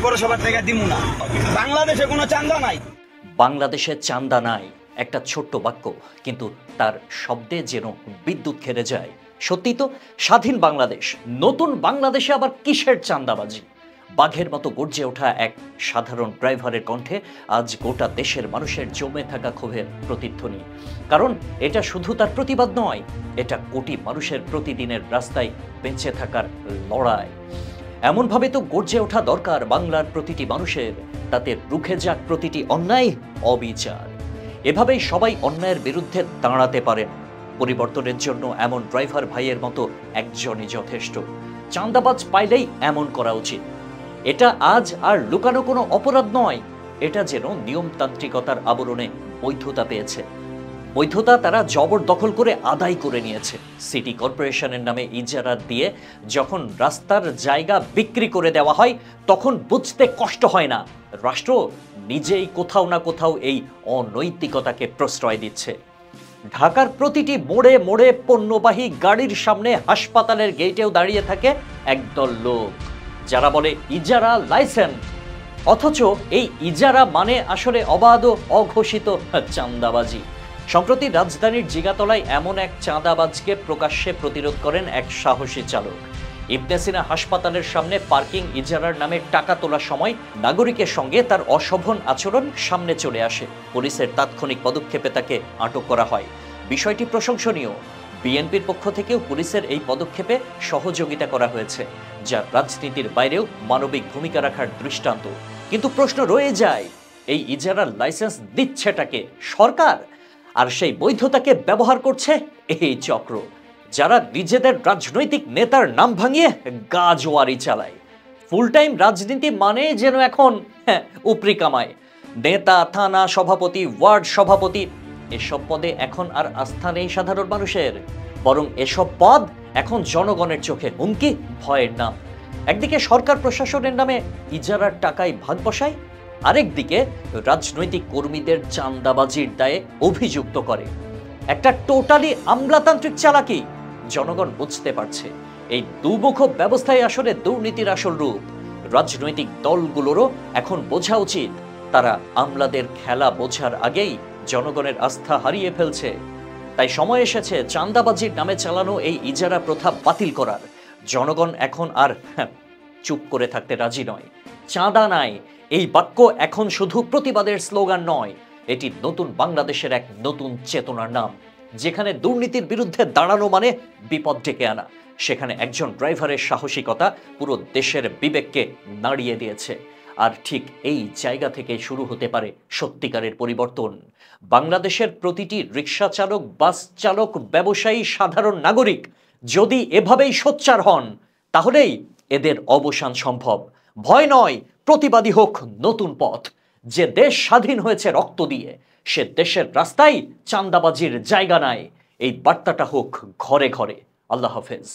পৌরসভার থেকে দিমু না। বাংলাদেশে কোনো চান্দা নাই। বাংলাদেশে চান্দা নাই একটা ছোট্ট বাক্য, কিন্তু তার শব্দে যেন বিদ্যুৎ খেলে যায়। সত্যি তো, স্বাধীন বাংলাদেশ, নতুন বাংলাদেশে আবার কিসের চান্দাবাজি? বাঘের মতো গর্জে ওঠা এক সাধারণ ড্রাইভারের কণ্ঠে আজ গোটা দেশের মানুষের জমে থাকা ক্ষোভের প্রতিধ্বনি। কারণ এটা শুধু তার প্রতিবাদ নয়, এটা কোটি মানুষের প্রতিদিনের রাস্তায় বেঁচে থাকার লড়াই। এমনভাবে তো গর্জে ওঠা দরকার বাংলার প্রতিটি মানুষের, তাতে রুখে যাক প্রতিটি অন্যায়, অবিচার। এভাবেই সবাই অন্যায়ের বিরুদ্ধে দাঁড়াতে পারেন। পরিবর্তনের জন্য এমন ড্রাইভার ভাইয়ের মতো একজনই যথেষ্ট। চাঁদাবাজ পাইলেই এমন করা উচিত। এটা আজ আর লুকানো কোনো অপরাধ নয়, এটা যেন নিয়মতান্ত্রিকতার আবরণে বৈধতা পেয়েছে। বৈধতা তারা জবরদখল করে আদায় করে নিয়েছে। সিটি কর্পোরেশনের নামে ইজারা দিয়ে যখন রাস্তার জায়গা বিক্রি করে দেওয়া হয়, তখন বুঝতে কষ্ট হয় না রাষ্ট্র নিজেই কোথাও না কোথাও এই অনৈতিকতাকে প্রশ্রয় দিচ্ছে। ঢাকার প্রতিটি মোড়ে মোড়ে পণ্যবাহী গাড়ির সামনে হাসপাতালের গেটেও দাঁড়িয়ে থাকে একদল লোক, যারা বলে ইজারা লাইসেন্স, অথচ এই ইজারা মানে আসলে অবাধ ও অঘোষিত চাঁদাবাজি। সম্প্রতি রাজধানীর জিগাতলায় এমন এক চাঁদাবাজকে প্রকাশ্যে প্রতিরোধ করেন এক সাহসী চালক। ইবনে সিনা হাসপাতালের সামনে পার্কিং ইজারার নামে টাকা তোলার সময় নাগরিকের সঙ্গে তার অশোভন আচরণ সামনে চলে আসে। পুলিশের তাৎক্ষণিক পদক্ষেপে তাকে আটক করা হয়। বিষয়টি প্রশংসনীয়। বিএনপির পক্ষ থেকেও পুলিশের এই পদক্ষেপে সহযোগিতা করা হয়েছে, যা রাজনীতির বাইরেও মানবিক ভূমিকা রাখার দৃষ্টান্ত। কিন্তু প্রশ্ন রয়ে যায়, এই ইজারার লাইসেন্স দিচ্ছেটাকে সরকার, আর সেই বৈধতাকে ব্যবহার করছে এই চক্র, যারা নিজেদের রাজনৈতিক নেতার নাম ভাঙিয়ে গাজোয়ারি চালায়। ফুল টাইম রাজনীতি মানে যেন এখন উপরি কামায়। নেতা, থানা সভাপতি, ওয়ার্ড সভাপতি, এসব পদে এখন আর আস্থা নেই সাধারণ মানুষের, বরং এসব পদ এখন জনগণের চোখে হুমকি, ভয়ের নাম। একদিকে সরকার প্রশাসনের নামে ইজারার টাকায় ভাগ বসায়, আরেকদিকে রাজনৈতিক কর্মীদের চাঁদাবাজির দায়ে অভিযুক্ত করে। একটা টোটালি আমলাতান্ত্রিক চালাকি। জনগণ বুঝতে পারছে এই দুমুখ ব্যবস্থায় আসলে দুর্নীতির আসল রূপ। রাজনৈতিক দলগুলোরও এখন বোঝা উচিত, তারা আমলাদের খেলা বোঝার আগেই জনগণের আস্থা হারিয়ে ফেলছে। তাই সময় এসেছে চাঁদাবাজির নামে চালানো এই ইজারা প্রথা বাতিল করার। জনগণ এখন আর চুপ করে থাকতে রাজি নয়। চাঁদা নাই, এই বাক্য এখন শুধু প্রতিবাদের স্লোগান নয়, এটি নতুন বাংলাদেশের এক নতুন চেতনার নাম। যেখানে দুর্নীতির বিরুদ্ধে দাঁড়ানো মানে বিপদ ডেকে আনা, সেখানে একজন ড্রাইভারের সাহসিকতা পুরো দেশের বিবেককে নাড়িয়ে দিয়েছে। আর ঠিক এই জায়গা থেকে শুরু হতে পারে সত্যিকারের পরিবর্তন। বাংলাদেশের প্রতিটি রিক্সা চালক, বাস চালক, ব্যবসায়ী, সাধারণ নাগরিক যদি এভাবেই সোচ্চার হন, তাহলেই এদের অবসান সম্ভব। ভয় নয়, প্রতিবাদী হোক নতুন পথ। যে দেশ স্বাধীন হয়েছে রক্ত দিয়ে, সে দেশের রাস্তায় চাঁদাবাজির জায়গা নাই। এই বার্তাটা হোক ঘরে ঘরে। আল্লাহ হাফেজ।